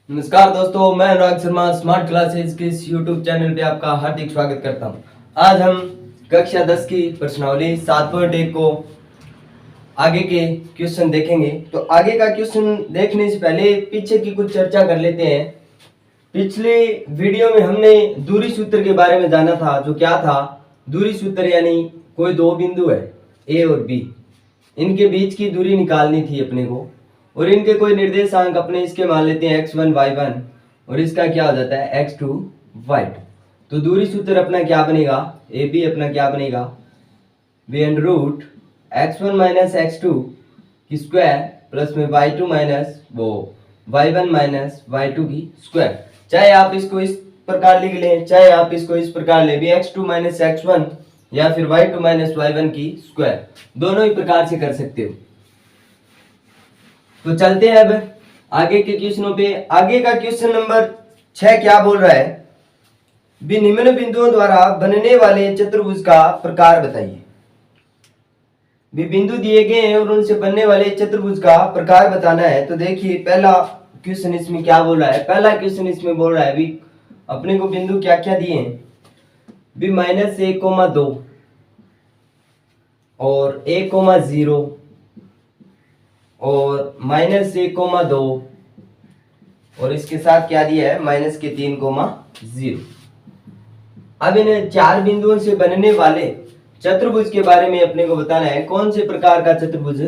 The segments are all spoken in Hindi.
नमस्कार दोस्तों, मैं अनुराग शर्मा स्मार्ट क्लासेज के इस यूट्यूब चैनल पे आपका हार्दिक स्वागत करता हूं। आज हम कक्षा 10 की प्रश्नावली 7.1 को आगे के क्वेश्चन देखेंगे। तो आगे का क्वेश्चन देखने से पहले पीछे की कुछ चर्चा कर लेते हैं। पिछले वीडियो में हमने दूरी सूत्र के बारे में जाना था। जो क्या था? दूरी सूत्र यानी कोई दो बिंदु है ए और बी, इनके बीच की दूरी निकालनी थी अपने को, और इनके कोई निर्देशांक अपने इसके मान लेते हैं x1 y1 और इसका क्या हो जाता है x2 y2। तो दूरी सूत्र अपना क्या बनेगा? ए बी अपना क्या बनेगा? Be under root x1 minus x2 की स्क्वायर प्लस में y2 minus y1 minus y2 की स्क्वायर। चाहे आप इसको इस प्रकार लिख लें, चाहे आप इसको इस प्रकार ले भी x2 माइनस x1 या फिर y2 माइनस y1 की स्क्वायर, दोनों ही प्रकार से कर सकते हो। तो चलते हैं अब आगे के क्वेश्चनों पे। आगे का क्वेश्चन नंबर 6 क्या बोल रहा है? भी निम्न बिंदुओं द्वारा बनने वाले चतुर्भुज का प्रकार बताइए। भी बिंदु दिए गए हैं और उनसे बनने वाले चतुर्भुज का प्रकार बताना है। तो देखिए पहला क्वेश्चन इसमें क्या बोल रहा है। पहला क्वेश्चन इसमें बोल रहा है भी अपने को बिंदु क्या क्या दिए हैं? भी -1,2 और 1,0 और -1,2 और इसके साथ क्या दिया है? -3,0। अब इन चार बिंदुओं से बनने वाले चतुर्भुज के बारे में अपने को बताना है, कौन से प्रकार का चतुर्भुज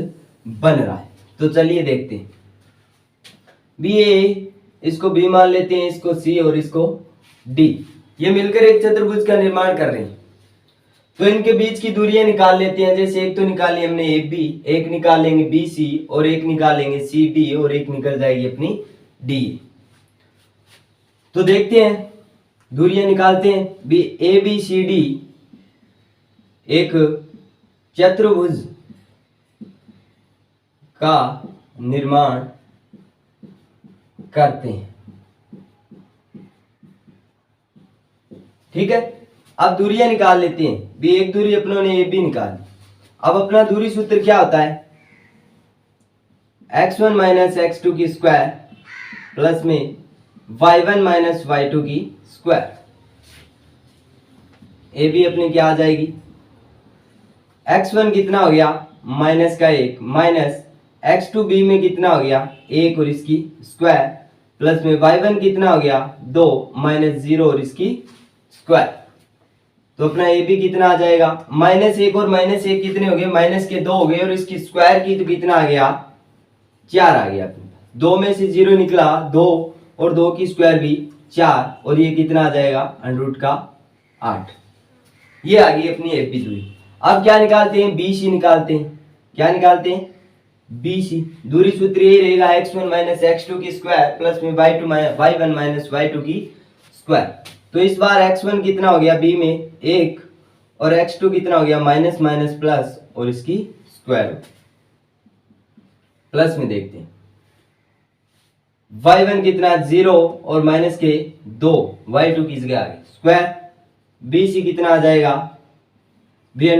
बन रहा है। तो चलिए देखते हैं। बी ए, इसको बी मान लेते हैं, इसको सी और इसको डी, ये मिलकर एक चतुर्भुज का निर्माण कर रहे हैं। तो इनके बीच की दूरियां निकाल लेते हैं। जैसे एक तो निकाली हमने ए बी, एक निकाल लेंगे बी सी और एक निकाल लेंगे सी डी और एक निकल जाएगी अपनी डी। तो देखते हैं, दूरियां निकालते हैं। B A B C D एक चतुर्भुज का निर्माण करते हैं। ठीक है, अब दूरियां निकाल लेते हैं। भी एक दूरी अपनों ने ए बी निकाली। अब अपना दूरी सूत्र क्या होता है? x1 माइनस x2 की स्क्वायर प्लस में y1 माइनस y2 की स्क्वायर। ए बी अपनी क्या आ जाएगी? x1 कितना हो गया? -1 माइनस x2 बी में कितना हो गया? 1 और इसकी स्क्वायर प्लस में y1 कितना हो गया? 2 -0 और इसकी स्क्वायर। तो अपना ए बी कितना आ जाएगा? -1 और -1 कितने हो गए? -2 हो गए और इसकी स्क्वायर की तो कितना आ गया? 4 आ गया। 2 में से 0 निकला 2 और 2 की स्क्वायर भी 4 और ये कितना आ जाएगा? √8। ये आ गई अपनी ए बी दूरी। अब क्या निकालते हैं? बी सी निकालते हैं। क्या निकालते हैं? B C. दूरी सूत्र ये रहेगा x1 माइनस x2 की स्क्वायर प्लस में y1 माइनस y2 की स्क्वायर। तो इस बार x1 कितना हो गया? b में 1 और x2 कितना हो गया? माइनस माइनस प्लस और इसकी स्क्वायर। प्लस में देखते हैं y1 कितना? 0 और माइनस के 2, y2 की जगह आ गई स्क्वायर। bc कितना आ जाएगा? b √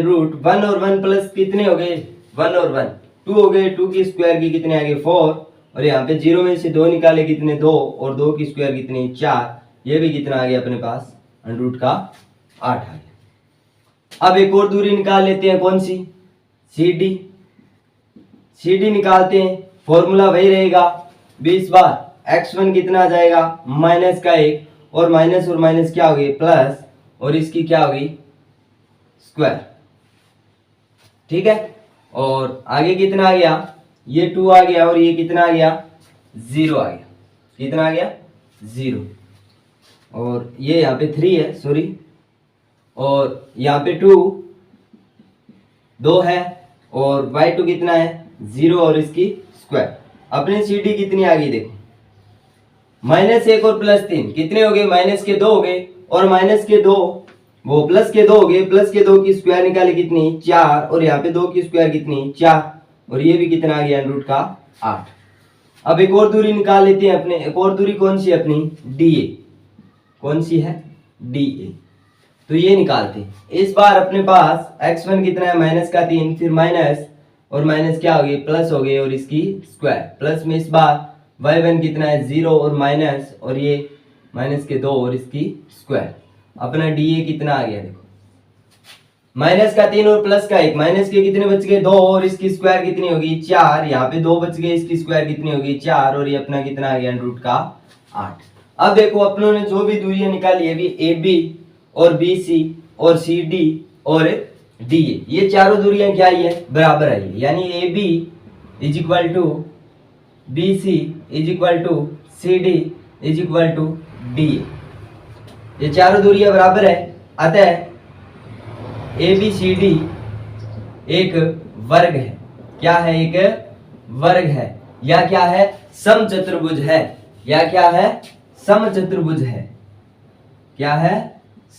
1 और 1 प्लस कितने हो गए? 1 और 1 2 हो गए। 2 की स्क्वायर की कितने आ गए? 4 और यहाँ पे 0 में से 2 निकाले कितने? 2 और 2 की स्क्वायर कितनी? 4। ये भी कितना आ गया अपने पास? √8 आ गया। अब एक और दूरी निकाल लेते हैं। कौन सी? C D. सी डी निकालते हैं। फॉर्मूला वही रहेगा। 20 बार x1 कितना आ जाएगा? -1 और माइनस क्या हो गई? प्लस और इसकी क्या हो गई? स्क्वायर। ठीक है, और आगे कितना आ गया? ये 2 आ गया और ये कितना आ गया? 0 आ गया। कितना आ गया? 0। और ये यहाँ पे 3 है, सॉरी, और यहाँ पे 2 है और y2 कितना है? 0 और इसकी स्क्वायर। अपने सी डी कितनी आ गई? देखो, -1 और +3 कितने हो गए? -2 हो गए और -2 वो +2 हो गए। +2 की स्क्वायर निकाली कितनी? 4 और यहाँ पे 2 की स्क्वायर कितनी? 4 और ये भी कितना आ गया? √8। अब एक और दूरी निकाल लेते हैं अपने। एक और दूरी कौन सी? अपनी डी ए। कौन सी है? D A. तो ये निकालते हैं। इस बार अपने पास x1 कितना है? -3, फिर माइनस और माइनस क्या हो गई? प्लस हो गई और इसकी स्क्वायर। प्लस में इस बार y1 कितना है 0 और माइनस, और ये माइनस के 2 और इसकी स्क्वायर। अपना dA कितना आ गया देखो, माइनस का 3 और प्लस का 1, माइनस के कितने बच गए 2 और इसकी स्क्वायर कितनी होगी 4, यहाँ पे 2 बच गए, इसकी स्क्वायर कितनी होगी 4, और ये अपना कितना आ गया रूट का 8। अब देखो अपनों ने जो भी दूरियां निकाली है, अभी AB और BC और CD और DA, ये चारों दूरियां क्या आई है बराबर आई है, यानी AB is equal to BC is equal to CD is equal to DA, ये चारों दूरियां बराबर है। अतः ABCD एक वर्ग है, क्या है एक वर्ग है, या क्या है समचतुर्भुज है, या क्या है समचतुर्भुज है, क्या है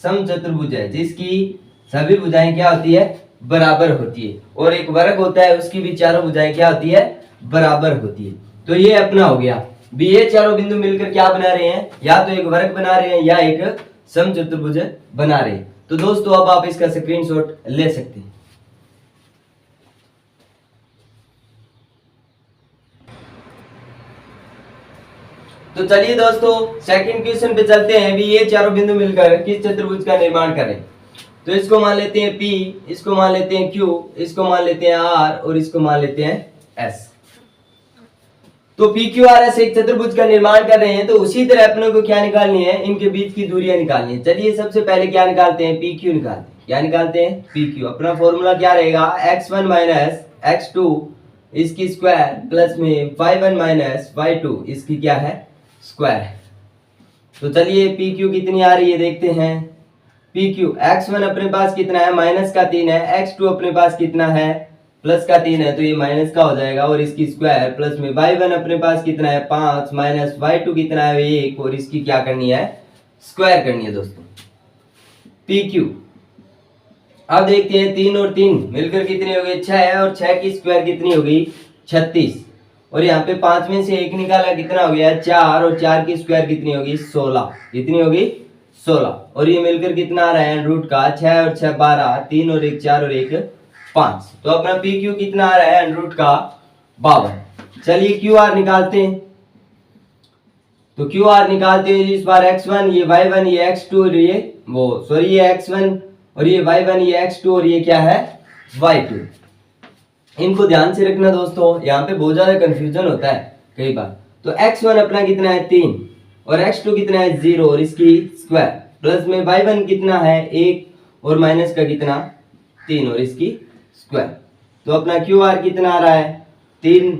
समचतुर्भुज है, जिसकी सभी भुजाएं क्या होती है बराबर होती है, और एक वर्ग होता है उसकी भी चारों भुजाएं क्या होती है बराबर होती है। तो ये अपना हो गया भी, ये चारों बिंदु मिलकर क्या बना रहे हैं, या तो एक वर्ग बना रहे हैं या एक समचतुर्भुज बना रहे हैं। तो दोस्तों अब आप इसका स्क्रीनशॉट ले सकते हैं। तो चलिए दोस्तों सेकंड क्वेश्चन पे चलते हैं। भी ये चारों बिंदु मिलकर किस चतुर्भुज का निर्माण करें। तो इसको मान लेते हैं P, इसको मान लेते हैं Q, इसको मान लेते हैं R और इसको मान लेते हैं S। तो PQRS एक चतुर्भुज का निर्माण कर रहे हैं, तो उसी तरह अपने को क्या निकालनी है, इनके बीच की दूरियां निकालनी है। चलिए सबसे पहले क्या निकालते हैं, PQ निकालते हैं। क्या निकालते हैं PQ। अपना फॉर्मूला क्या रहेगा, x1 माइनस x2 इसकी स्क्वायर प्लस में y1 माइनस y2 इसकी क्या है स्क्वायर है। तो चलिए PQ कितनी आ रही है देखते हैं। PQ x1 अपने पास कितना है माइनस का 3 है, x2 अपने पास कितना है प्लस का 3 है, तो ये माइनस का हो जाएगा और इसकी स्क्वायर प्लस में y1 अपने पास कितना है 5 माइनस y2 कितना है 1 और इसकी क्या करनी है स्क्वायर करनी है दोस्तों PQ। अब देखते हैं 3 और 3 मिलकर कितनी हो गई 6 है, और 6 की स्क्वायर कितनी हो गई 36, और यहाँ पे 5 में से 1 निकाला कितना हो गया 4, और 4 की स्क्वायर कितनी होगी 16, कितनी होगी 16, और ये मिलकर कितना आ रहा है रूट का 6 और 6 12, 3 और 1 4 और 1 5। तो अपना PQ कितना आ रहा है रूट का 52। चलिए QR निकालते हैं। तो QR निकालते हैं इस बार x1 ये y1 ये x2 और ये ये x1 और ये y1 ये x2 और ये क्या है y2। इनको ध्यान से रखना दोस्तों, यहाँ पे बहुत ज्यादा कंफ्यूजन होता है कई बार। तो x1 अपना कितना है 3 और x2 कितना है 0 और इसकी स्क्वायर प्लस में y1 कितना है 1 और माइनस का कितना 3 और इसकी स्क्वायर। तो अपना QR कितना आ रहा है 3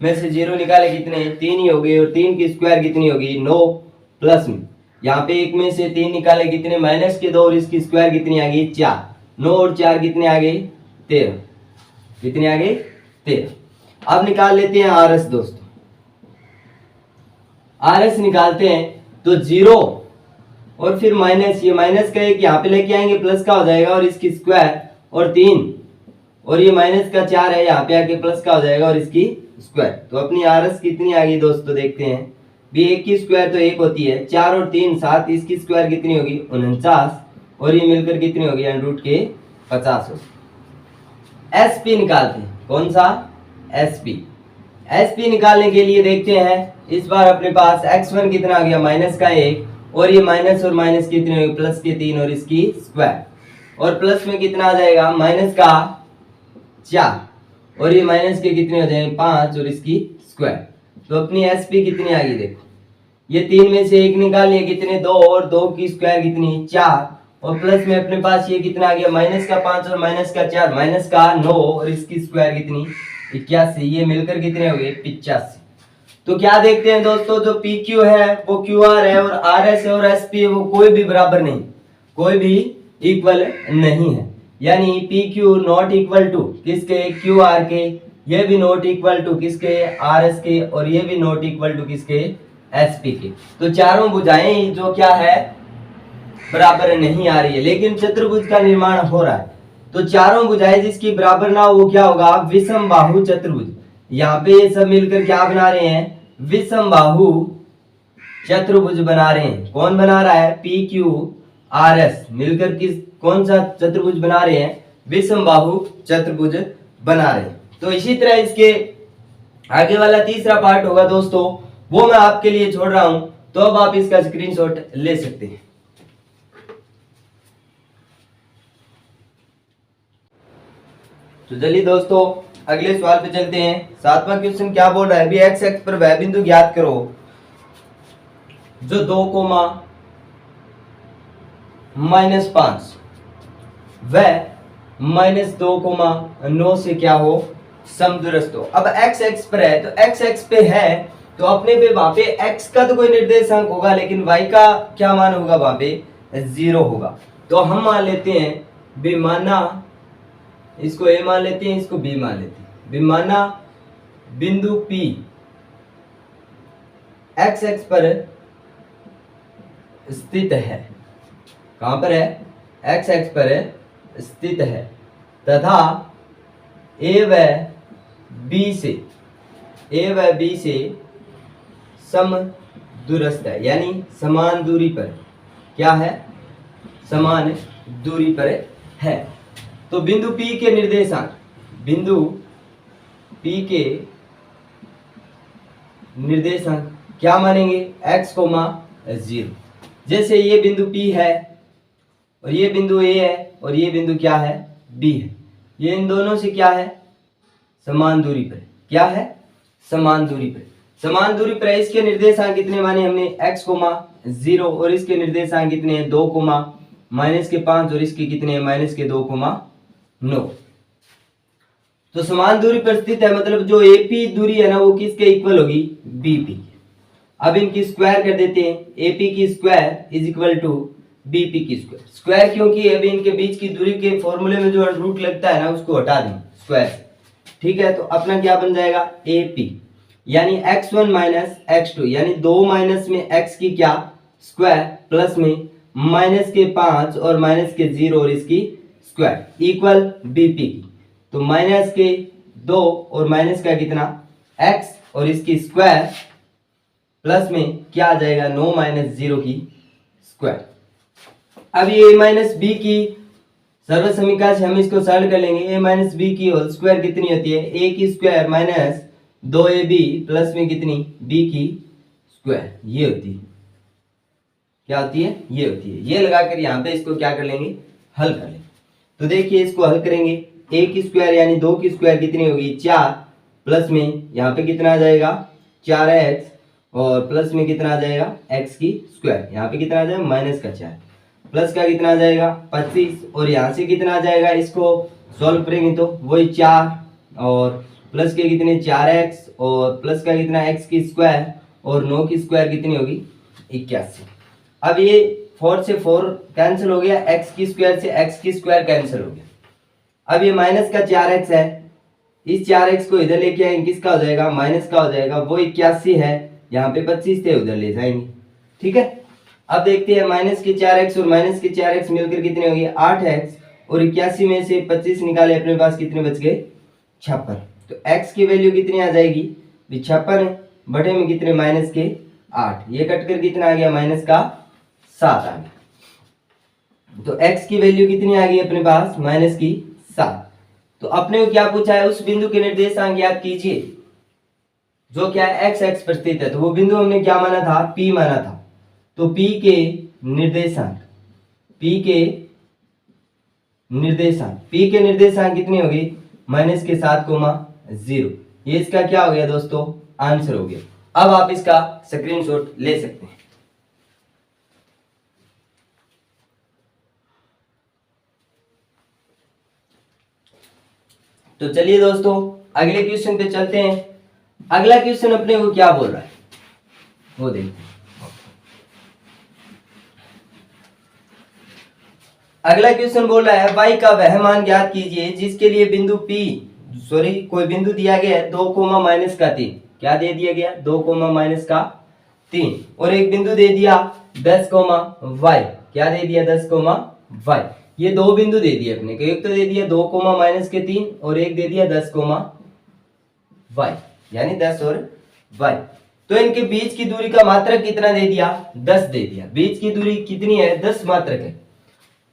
में से 0 निकाले कितने 3 ही हो गए, और 3 की स्क्वायर कितनी होगी 9 प्लस में यहाँ पे 1 में से 3 निकाले कितने माइनस के 2 और इसकी स्क्वायर कितनी आ गई 4, 9 और 4 कितने आ गई 13, कितने आ गई 13। अब निकाल लेते हैं RS दोस्तों। RS निकालते हैं तो 0 और फिर माइनस, ये माइनस का 1 यहाँ पे लेके आएंगे प्लस का हो जाएगा और इसकी स्क्वायर, और 3 और ये माइनस का 4 है यहाँ पे आके प्लस का हो जाएगा और इसकी स्क्वायर। तो अपनी RS कितनी आ गई दोस्तों देखते हैं। भी 1 की स्क्वायर तो 1 होती है, 4 और 3 7, इसकी स्क्वायर कितनी होगी 49, और ये मिलकर कितनी होगी रूट के 50 होगी। SP निकालते हैं, कौन सा SP निकालने के लिए देखते हैं इस बार अपने पास x1 कितना आ गया माइनस का 1, और ये माइनस और माइनस कितने होगी प्लस के 3 और इसकी स्क्वायर, और प्लस में कितना आ जाएगा माइनस का 4 और ये माइनस के कितने हो जाएंगे 5 और इसकी स्क्वायर। तो अपनी SP कितनी आ गई देखो, ये 3 में से 1 निकाल लिया कितने 2, और 2 की स्क्वायर कितनी 4, और प्लस में अपने पास ये कितना आ गया माइनस का 5 और माइनस का 4 माइनस का 9 और इसकी स्क्वायर कितनी 81, ये मिलकर कितने हो गए 85। तो क्या देखते हैं दोस्तों, जो PQ है वो QR है और RS है और SP है वो कोई भी बराबर नहीं, कोई भी इक्वल नहीं है। यानी PQ नॉट इक्वल टू किसके QR के, ये भी नॉट इक्वल टू किसके RS के, और ये भी नॉट इक्वल टू किसके SP के। तो चारों भुजाएं जो क्या है बराबर नहीं आ रही है, लेकिन चतुर्भुज का निर्माण हो रहा है। तो चारों भुजाएं जिसकी बराबर ना हो वो क्या होगा विषम बाहु चतुर्भुज। यहाँ पे ये सब मिलकर क्या बना रहे हैं विषम बाहु चतुर्भुज बना रहे हैं। कौन बना रहा है PQRS मिलकर किस कौन सा चतुर्भुज बना रहे हैं विषम बाहु चतुर्भुज बना रहे हैं। तो इसी तरह इसके आगे वाला तीसरा पार्ट होगा दोस्तों, वो मैं आपके लिए छोड़ रहा हूं, तो अब आप इसका स्क्रीनशॉट ले सकते हैं। तो चलिए दोस्तों अगले सवाल पे चलते हैं। 7वां क्वेश्चन क्या बोल रहा है, अभी एक्स एक्स पर वह बिंदु ज्ञात करो जो 2 कोमा -5 वह -2,9 से क्या हो, समदूरस्थ हो। अब x x पर है, तो x x पे है तो अपने पे वहां पे x का तो कोई निर्देशांक होगा, लेकिन y का क्या मान होगा, वहां पे 0 होगा। तो हम मान लेते हैं बेमाना, इसको a मान लेते हैं, इसको b मान लेते हैं। बेमाना बिंदु P x x पर स्थित है, कहां पर है, x x पर स्थित है, तथा a व b से समदूरस्थ है, यानी समान दूरी पर क्या है, समान दूरी पर है। तो बिंदु P के निर्देशांक, बिंदु P के निर्देशांक क्या मानेंगे, x, 0। जैसे ये बिंदु P है और ये बिंदु A है और ये बिंदु क्या है, B है, ये इन दोनों से क्या है, समान दूरी पर, क्या है, समान दूरी पर, समान दूरी पर है। इसके निर्देशांक कितने माने हमने, x, 0, और इसके निर्देशांक कितने हैं, 2, -5, और इसके कितने हैं, -2,9। तो समान दूरी पर स्थित है, मतलब जो AP दूरी है ना वो किसके इक्वल होगी, BP। अब इनकी स्क्वायर कर देते हैं, AP की square is equal to BP की स्क्वायर। स्क्वायर क्योंकि अभी इनके बीच की दूरी के फॉर्मूले में जो रूट लगता है ना उसको हटा दें स्क्वायर, ठीक है। तो अपना क्या बन जाएगा, AP यानी x1 x2, यानी 2 माइनस में x की क्या स्क्वायर, प्लस में -5 और -0 और इसकी स्क्वायर इक्वल BP की। तो -2 और माइनस का कितना x और इसकी स्क्वायर प्लस में क्या आ जाएगा, 9 - 0 की स्क्वायर। अब ये a b की सर्व समीकरण से हम इसको सरल कर लेंगे। a b की होल स्क्वायर कितनी होती है, a की स्क्वायर माइनस 2ab प्लस में कितनी b की स्क्वायर, ये होती है, क्या होती है, ये होती है। ये लगाकर यहाँ पे इसको क्या कर लेंगे, हल कर लेंगे। तो देखिए इसको हल करेंगे, a की स्क्वायर यानी 2 की स्क्वायर कितनी होगी, 4, प्लस में यहाँ पे कितना आ जाएगा 4x, और प्लस में कितना आ जाएगा x की स्क्वायर, यहाँ पे कितना आ जाएगा -4, प्लस का कितना आ जाएगा 25, और यहाँ से कितना आ जाएगा, इसको सॉल्व करेंगे तो वही 4, और प्लस के कितने 4x, और प्लस का कितना x की स्क्वायर, और 9 की स्क्वायर कितनी होगी 81। अब ये 4 से 4 कैंसिल हो गया, x की स्क्वायर से x की स्क्वायर कैंसिल हो गया। अब ये माइनस का 4x है, इस 4x को इधर लेके आएंगे, किसका हो जाएगा, माइनस का हो जाएगा, वो 81 है, यहाँ पे 25 थे उधर ले जाएंगे, ठीक है। अब देखते हैं माइनस के 4x और माइनस के 4x मिलकर कितने हो गए 8x, और 81 में से 25 निकाले, अपने पास कितने बच गए 56। तो x की वैल्यू कितनी आ जाएगी, 56 बटे में कितने माइनस के 8, ये कटकर कितना आ गया -7 आ गया। तो x की वैल्यू कितनी आ गई अपने पास -7। तो अपने को क्या पूछा है, उस बिंदु के निर्देशांक याद कीजिए जो क्या है x x पर स्थित है। तो वो बिंदु हमने क्या माना था, P माना था। तो P के निर्देशांक, P के निर्देशांक कितनी होगी -7,0। ये इसका क्या हो गया दोस्तों, आंसर हो गया। अब आप इसका स्क्रीनशॉट ले सकते हैं। तो चलिए दोस्तों अगले क्वेश्चन पे चलते हैं। अगला क्वेश्चन अपने को क्या बोल रहा है वो देखते हैं। अगला क्वेश्चन बोल रहा है y का वह मान ज्ञात कीजिए जिसके लिए बिंदु कोई बिंदु दिया गया है 2, -3, क्या दे दिया गया 2, -3, और एक बिंदु दे दिया 10, y, क्या दे दिया 10, y। ये दो बिंदु दे दिए अपने को, एक तो दे दिया 2, -3 और एक दे दिया 10, y, यानी 10 और y। तो इनके बीच की दूरी का मात्रक कितना दे दिया 10 दे दिया। बीच की दूरी कितनी है 10 मात्रक है।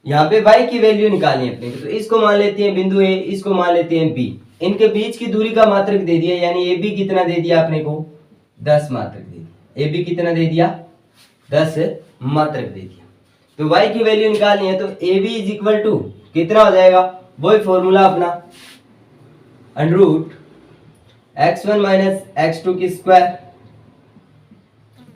यहाँ पे y की वैल्यू निकालनी है अपने को, तो इसको मान लेते हैं बिंदु A, इसको मान लेते हैं B। इनके बीच की दूरी का मात्रक दे दिया, यानी ए बी कितना दे दिया आपने को 10 मात्रक दे दिया। ए बी कितना दे दिया 10 मात्रक दे दिया। तो y की वैल्यू निकालनी है तो A B is equal to कितना हो जाएगा, वही फॉर्मूला अपना under root x1 minus x2 की स्क्वायर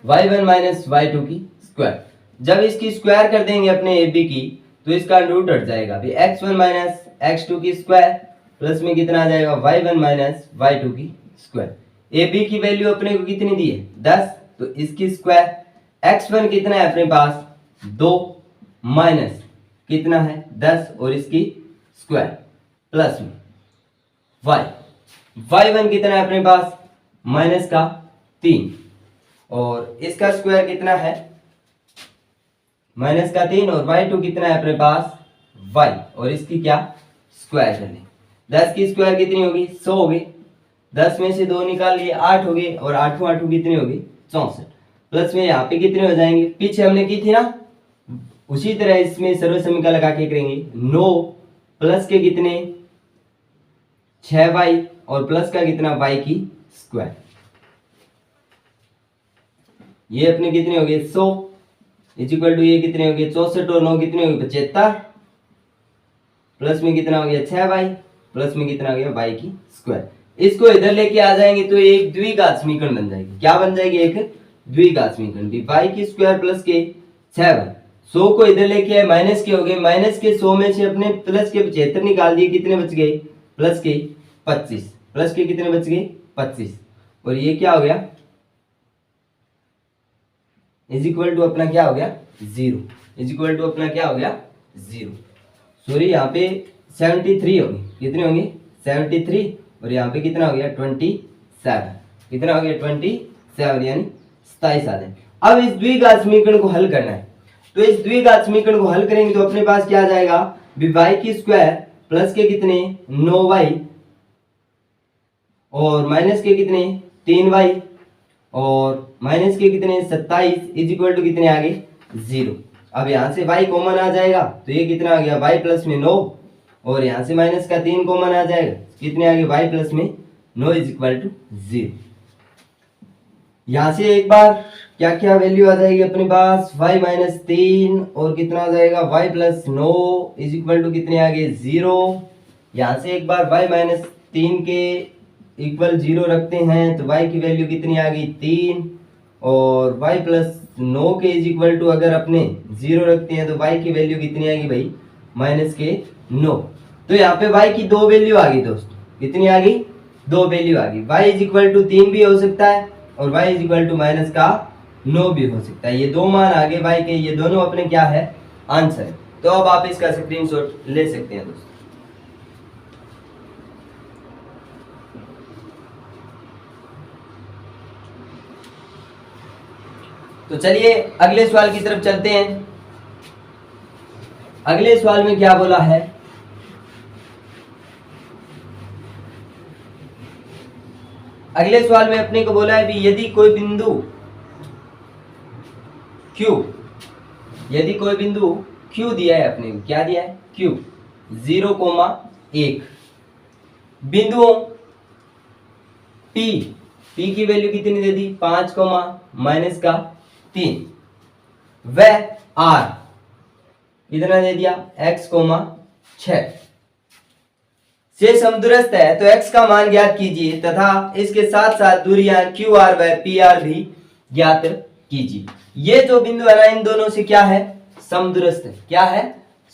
y1 माइनस y2 की स्क्वायर। जब इसकी स्क्वायर कर देंगे अपने ए बी की तो इसका अंडर रूट हट जाएगा। अभी x1 माइनस x2 की स्क्वायर प्लस में कितना आ जाएगा y1 माइनस y2 की स्क्वायर। ए बी की वैल्यू अपने को कितनी दी है 10, तो इसकी स्क्वायर। x1 कितना है अपने पास 2 माइनस कितना है 10 और इसकी स्क्वायर प्लस में y1 कितना है अपने पास माइनस का 3 और इसका स्क्वायर कितना है माइनस का 3 और y2 कितना है अपने पास y और इसकी क्या स्क्वायर कर लें। 10 की स्क्वायर कितनी होगी 100 होगी, 10 में से 2 निकाल लिए 8 हो गई और 8 8 कितनी होगी 64 प्लस में यहाँ पे कितने हो जाएंगे, पीछे हमने की थी ना उसी तरह इसमें सर्व समीकरण लगा के करेंगे। 9 प्लस के कितने 6y और प्लस का कितना y की स्क्वायर, ये अपने कितने हो गए 100 इज इक्वल टू ये कितने हो गए 64 और 9 कितने हो गए 75 प्लस में कितना हो गया 6y प्लस में कितना हो गया y की स्क्वायर। इसको इधर लेके आ जाएंगे तो एक द्विघात समीकरण बन जाएगी। क्या बन जाएगी, एक द्विघात समीकरण y की स्क्वायर प्लस के 6y। 100 को इधर लेके आए माइनस के हो गए, माइनस के 100 में से अपने प्लस के 75 निकाल दिए, कितने बच गए प्लस के 25, प्लस के कितने बच गए 25 और ये क्या हो गया इज इक्वल टू अपना क्या हो गया 0, इज इक्वल टू अपना क्या हो गया 0। सॉरी यहाँ पे 73 होगी, कितने होंगे 73 और यहाँ पे कितना हो गया 27, कितना हो गया 27 यानी 27 आ जाए। अब इस द्विघात समीकरण को हल करना है, तो इस द्विघात समीकरण को हल करेंगे तो अपने पास क्या आ जाएगा y की स्क्वायर प्लस के कितने 9y और माइनस के कितने 3y और माइनस के कितने 27 इज इक्वल टू कितने आगे 0। अब यहाँ से y कॉमन आ जाएगा तो ये कितना आ गया y प्लस में 9 और यहाँ से माइनस का 3 कॉमन आ जाएगा, कितने आगे y प्लस में 9 इज इक्वल टू 0। यहाँ से एक बार क्या क्या वैल्यू आ जाएगी अपने पास y माइनस 3 और कितना आ जाएगा y plus 9 is equal to कितने आगे 0। यहाँ से एक बार y माइनस 3 के इक्वल 0 रखते हैं तो y की वैल्यू कितनी आ गई 3 और y प्लस 9 के इज इक्वल टू अगर अपने 0 रखते हैं तो y की वैल्यू कितनी आएगी भाई माइनस के 9। तो यहाँ पे y की दो वैल्यू आ गई दोस्तों, कितनी आ गई दो वैल्यू आ गई। y इज इक्वल टू 3 भी हो सकता है और y is equal to minus का 9 भी हो सकता है। ये दो मान आगे y के, ये दोनों अपने क्या है आंसर है। तो अब आप इसका स्क्रीनशॉट ले सकते हैं दोस्तों। तो चलिए अगले सवाल की तरफ चलते हैं। अगले सवाल में क्या बोला है, अगले सवाल में अपने को बोला है भी यदि कोई बिंदु Q, यदि कोई बिंदु Q दिया है अपने को, क्या दिया है Q 0,1 बिंदुओं P की वैल्यू कितनी दे दी 5, माइनस का 3 वह R कितना दे दिया x, 6 से समदूरस्थ है तो x का मान ज्ञात कीजिए तथा इसके साथ साथ दूरियां QR व PR भी ज्ञात कीजिए। ये जो बिंदु है ना इन दोनों से क्या है समदूरस्थ है, क्या है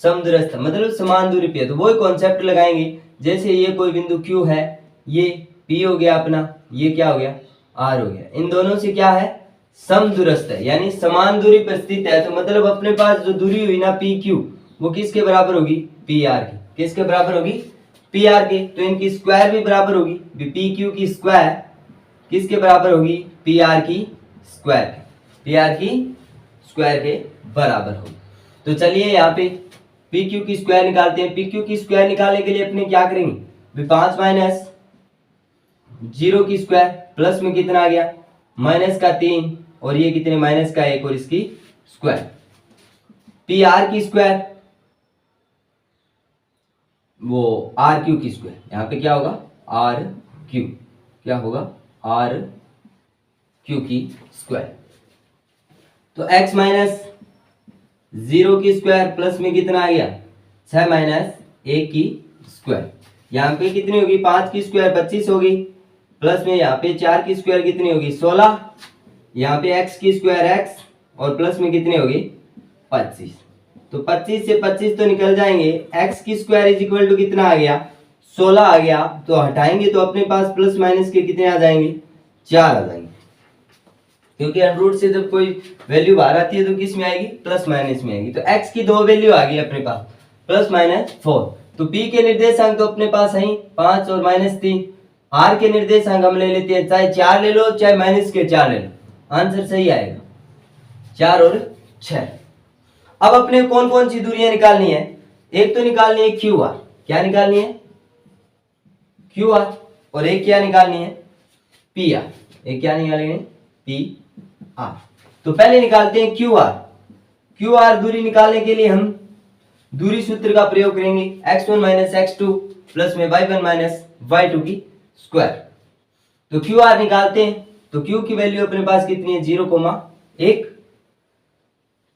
समदूरस्थ मतलब समान दूरी पे है। तो वही कॉन्सेप्ट लगाएंगे, जैसे ये कोई बिंदु Q है, ये P हो गया अपना, ये क्या हो गया R हो गया, इन दोनों से क्या है समदूरस्थ है यानी समान दूरी पर स्थित है। तो मतलब अपने पास जो दूरी हुई ना PQ वो किसके बराबर होगी PR की, किसके बराबर होगी PR के। तो इनकी स्क्वायर भी बराबर होगी, PQ की स्क्वायर किसके बराबर होगी PR की स्क्वायर, PR की स्क्वायर के बराबर होगी। तो चलिए यहाँ पे PQ की स्क्वायर निकालते हैं। PQ की स्क्वायर निकालने के लिए अपने क्या करेंगे 5 माइनस 0 की स्क्वायर प्लस में कितना आ गया माइनस का 3 और ये कितने माइनस का 1 और इसकी स्क्वायर। PR की स्क्वायर वो RQ की स्क्वायर, यहाँ पे क्या होगा आर क्यू, क्या होगा आर क्यू की स्क्वायर। तो x माइनस 0 की स्क्वायर प्लस में कितना आ गया 6 माइनस 1 की स्क्वायर। यहाँ पे कितनी होगी 5 की स्क्वायर 25 होगी, प्लस में यहाँ पे 4 की स्क्वायर कितनी होगी 16, यहाँ पे x की स्क्वायर x और प्लस में कितनी होगी 25। तो 25 से 25 तो निकल जाएंगे, x की स्क्वायर इज इक्वल टू कितना आ गया 16 आ गया। तो हटाएंगे तो अपने पास प्लस माइनस के कितने आ जाएंगे 4 आ जाएंगे, क्योंकि अंडर रूट से जब कोई वैल्यू बाहर आती है तो किस में आएगी प्लस माइनस में आएगी। तो x की दो वैल्यू आ गई अपने पास प्लस माइनस 4। तो p के निर्देशांक तो अपने पास है 5 और -3। r के निर्देशांक हम ले लेते हैं, चाहे 4 ले लो चाहे माइनस के 4 ले लो, आंसर सही आएगा 4 और 6। अब अपने कौन कौन सी दूरियां निकालनी है, एक तो निकालनी है क्यू आर, क्या निकालनी है क्यू आर, और एक क्या निकालनी है पी आर, एक क्या निकालनी है पी आर। तो पहले निकालते हैं क्यू आर। क्यू आर दूरी निकालने के लिए हम दूरी सूत्र का प्रयोग करेंगे, x1 माइनस x2 प्लस में y1 माइनस y2 की स्क्वायर। तो क्यू आर निकालते हैं, तो क्यू की वैल्यू अपने पास कितनी है 0,1।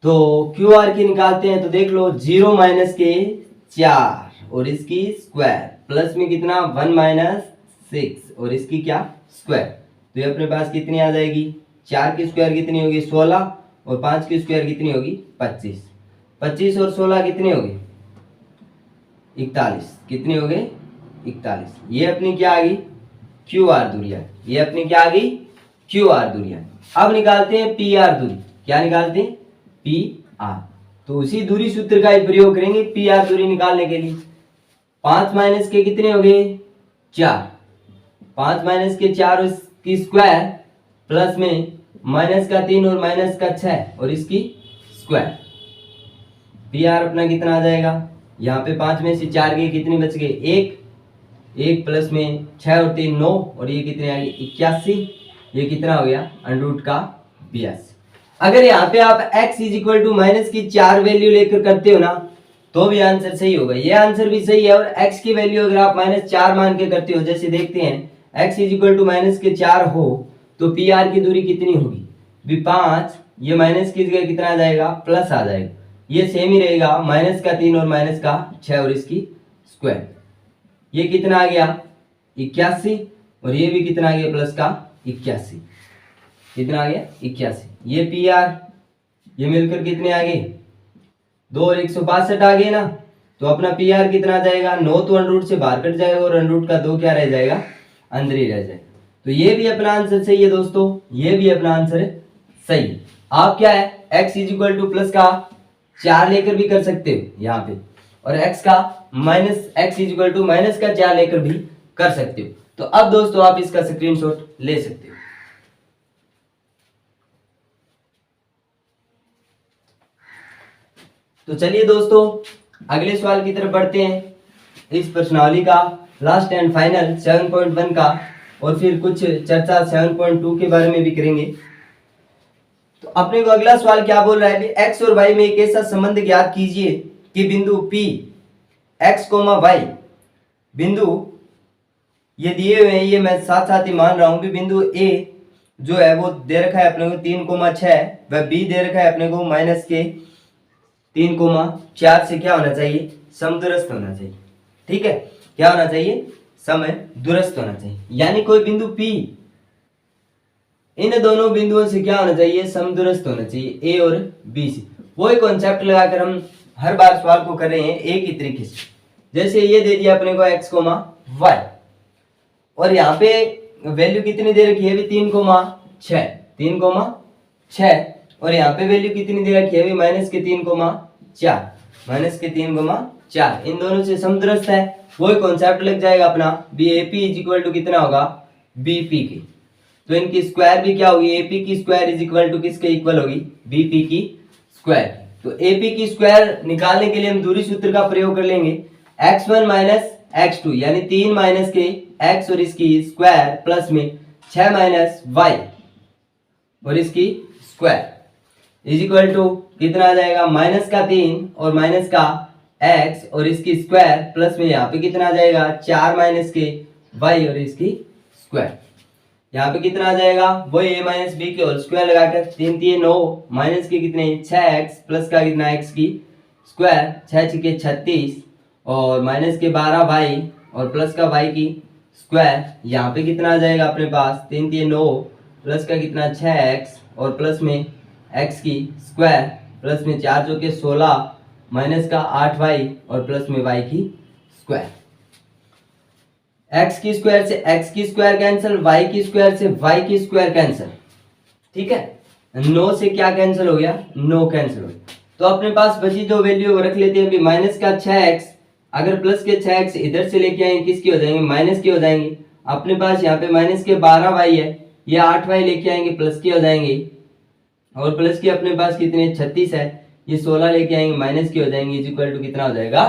तो क्यू आर की निकालते हैं, तो देख लो 0 माइनस के 4 और इसकी स्क्वायर प्लस में कितना 1 माइनस 6 और इसकी क्या स्क्वायर। तो ये अपने पास कितनी आ जाएगी 4 की स्क्वायर कितनी होगी 16 और 5 की स्क्वायर कितनी होगी 25। 25 और 16 कितने हो गए 41, कितने हो गए 41। ये अपनी क्या आ गई क्यू आर दूरियां, ये अपनी क्या आ गई क्यू आर दूरियां। अब निकालते हैं पी आर दूरी, क्या निकालते हैं पी आर। तो उसी दूरी सूत्र का ही प्रयोग करेंगे पी आर दूरी निकालने के लिए। 5 माइनस के कितने हो गए 4, 5 माइनस के 4 की स्क्वायर प्लस में माइनस का 3 और माइनस का 6 और इसकी स्क्वायर। पी आर अपना कितना आ जाएगा, यहाँ पे 5 में से 4 गए कितने बच गए 1 प्लस में 6 और 3 9 और ये कितने आ गए 81। ये कितना हो गया अंडर रूट का 82। अगर यहाँ पे आप x is equal to minus की 4 वैल्यू लेकर करते हो ना तो भी आंसर सही होगा, ये आंसर भी सही है। और x की वैल्यू अगर आप -4 मान के करते हो, जैसे देखते हैं x is equal to minus के 4 हो तो पी आर की दूरी कितनी होगी भी 5, ये माइनस की जगह कितना आ जाएगा प्लस आ जाएगा, ये सेम ही रहेगा माइनस का 3 और माइनस का 6 और इसकी स्क्वायर। ये कितना आ गया 81 और ये भी कितना आ गया प्लस का 81, कितना आ गया 81। ये पी आर ये मिलकर कितने आ गए 2 और 162 आ गए ना। तो अपना पी आर कितना आ जाएगा 9, तो अंडर रूट से बाहर कट जाएगा और अंडर रूट का 2 क्या रह जाएगा अंदर ही रह जाएगा। तो ये भी अपना आंसर सही है दोस्तों, ये भी अपना आंसर सही है। आप क्या है x is equal two plus का 4 लेकर भी कर सकते हो यहाँ पे, और x का minus x is equal to minus का 4 लेकर भी कर सकते हो। तो अब दोस्तों आप इसका स्क्रीनशॉट ले सकते हो। तो चलिए दोस्तों अगले सवाल की तरफ बढ़ते हैं। इस प्रश्नावली का लास्ट एंड फाइनल 7.1 का, और फिर कुछ चर्चा 7.2 के बारे में भी करेंगे। तो अपने को अगला सवाल क्या बोल रहा है, एक्स और वाई में एक ऐसा संबंध ज्ञात कीजिए कि बिंदु P x, y बिंदु ये दिए हुए हैं, ये मैं साथ साथ ही मान रहा हूं कि बिंदु A जो है वो दे रखा है अपने को 3,6, वह B दे रखा है अपने को माइनस के 3,4 से क्या होना चाहिए समदूरस्थ होना चाहिए। ठीक है, क्या होना चाहिए समदूरस्थ होना चाहिए, यानी कोई बिंदु P इन दोनों बिंदुओं से क्या होना चाहिए समदूरस्थ होना चाहिए, A और B से। वही कॉन्सेप्ट लगाकर हम हर बार सवाल को कर रहे हैं एक ही तरीके से। जैसे ये दे दिया अपने को x, y और यहाँ पे वैल्यू कितनी दे रखी है भी 3,6 और यहाँ पे वैल्यू कितनी दे रखी है भी माइनस के 3,4 इन दोनों से समदूरस्थ है। वही कॉन्सेप्ट लग जाएगा अपना B A P is equal to कितना होगा बी पी के। तो इनकी स्क्वायर भी क्या होगी, एपी की स्क्वायर इज इक्वल टू किसके इक्वल होगी बीपी की स्क्वायर। तो एपी की स्क्वायर निकालने के लिए हम दूरी सूत्र का प्रयोग कर लेंगे, x1 माइनस x2 यानी 3 माइनस के x और इसकी स्क्वायर प्लस में 6 माइनस y और इसकी स्क्वायर इज इक्वल टू कितना आ जाएगा माइनस का 3 और माइनस का x और इसकी स्क्वायर प्लस में यहाँ पे कितना आ जाएगा 4 माइनस के वाई और इसकी स्क्वायर। यहाँ पे कितना आ जाएगा, वही a माइनस बी के होल स्क्वायर लगाकर 3 3 9 माइनस के कितने 6x प्लस का कितना x की स्क्वायर 6 6 के 36 और माइनस के 12y और प्लस का y की स्क्वायर। यहाँ पे कितना आ जाएगा अपने पास 3 3 9 प्लस का कितना 6x और प्लस में x की स्क्वायर प्लस में 4 चौके 16 माइनस का 8y और प्लस में y की स्क्वायर। x की स्क्वायर से x की स्क्वायर कैंसिल, y की स्क्वायर से y की स्क्वायर कैंसिल। ठीक है, 9 से क्या कैंसिल हो गया, 9 कैंसिल हो गया। तो अपने पास बची जो वैल्यू रख लेते हैं अभी, माइनस का 6x अगर प्लस के 6x इधर से लेके आएंगे किसकी हो जाएंगे, माइनस के हो जाएंगे। अपने पास यहाँ पे माइनस के 12y है, ये 8y लेके आएंगे प्लस के हो जाएंगे और प्लस के अपने पास कितने 36 है, ये 16 लेके आएंगे माइनस के हो जाएंगे इज इक्वल टू कितना हो जाएगा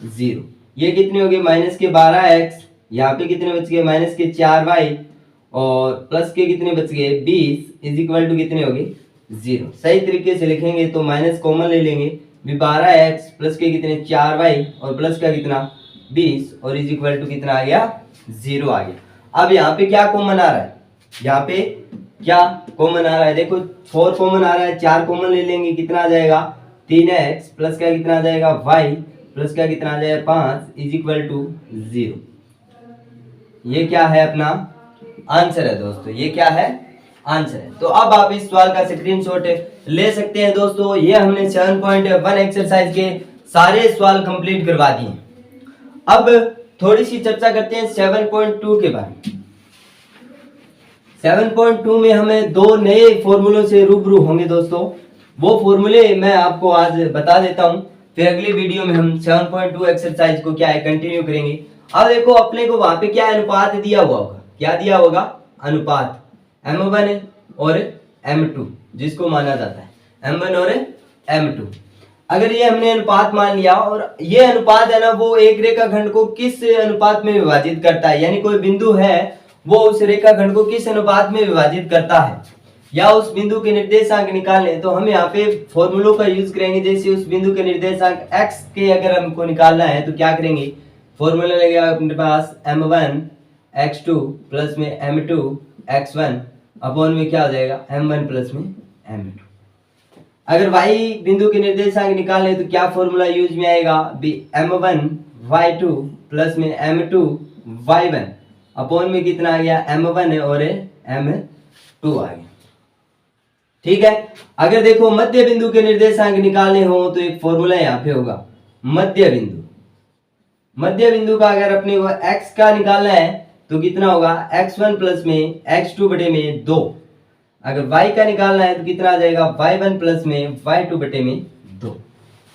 0। ये कितने हो गए माइनस के 12x, यहाँ पे कितने बच गए माइनस के 4y और प्लस के कितने बच गए 20 इज इक्वल टू कितने हो गए 0। सही तरीके से लिखेंगे तो माइनस कॉमन ले लेंगे, भी 12x प्लस के कितने 4y और प्लस का कितना 20 और इज इक्वल टू कितना आ गया 0 आ गया। अब यहाँ पे क्या कॉमन आ रहा है, यहाँ पे क्या कॉमन आ रहा है, देखो 4 कॉमन आ रहा है, 4 कॉमन ले लेंगे कितना आ जाएगा 3x प्लस का कितना आ जाएगा y प्लस का कितना आ जाएगा 5 इज इक्वल टू 0। ये क्या है अपना आंसर है दोस्तों, ये क्या है आंसर है। तो अब आप इस सवाल का स्क्रीनशॉट ले सकते हैं दोस्तों। ये हमने 7.1 एक्सरसाइज के सारे सवाल कंप्लीट करवा दिए। अब थोड़ी सी चर्चा करते हैं 7.2 के बारे में। 7.2 में हमें 2 नए फॉर्मूलों से रूबरू होंगे दोस्तों। वो फॉर्मूले मैं आपको आज बता देता हूं, फिर अगली वीडियो में हम 7.2 एक्सरसाइज को क्या है कंटिन्यू करेंगे। अब देखो अपने को वहां पे क्या अनुपात दिया हुआ होगा, क्या दिया होगा अनुपात m1 और m2 जिसको माना जाता है m1 और m2। अगर ये हमने अनुपात मान लिया और ये अनुपात है ना वो एक रेखाखंड को किस अनुपात में विभाजित करता है, यानी कोई बिंदु है वो उस रेखाखंड को किस अनुपात में विभाजित करता है या उस बिंदु के निर्देशांक निकालने, तो हम यहाँ पे फॉर्मूलों का यूज करेंगे। जैसे उस बिंदु के निर्देशांक x के अगर हमको निकालना है तो क्या करेंगे, फॉर्मूला लगेगा अपने पास m1 x2 प्लस में m2 x1 अपॉन में क्या हो जाएगा m1 प्लस में m2। अगर y बिंदु के निर्देशांक निकालने तो क्या फॉर्मूला यूज में आएगा, m1 y2 प्लस में m2 y1 अपॉन में कितना आ गया m1 और m2 आ गया। ठीक है, अगर देखो मध्य बिंदु के निर्देशांक निकालने हो तो एक फॉर्मूला यहाँ पे होगा मध्य बिंदु। मध्य बिंदु का अगर अपने को x का निकालना है तो कितना होगा x1 प्लस में x2 बटे में 2। अगर y का निकालना है तो कितना आ जाएगा y1 प्लस में y2 बटे में 2।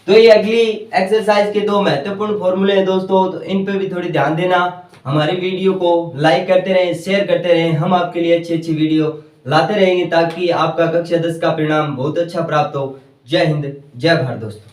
तो ये अगली एक्सरसाइज के 2 महत्वपूर्ण फॉर्मूले हैं दोस्तों, तो इन पे भी थोड़ी ध्यान देना। हमारी वीडियो को लाइक करते रहें, शेयर करते रहें, हम आपके लिए अच्छी अच्छी वीडियो लाते रहेंगे ताकि आपका कक्षा 10 का परिणाम बहुत अच्छा प्राप्त हो। जय हिंद, जय भारत दोस्तों।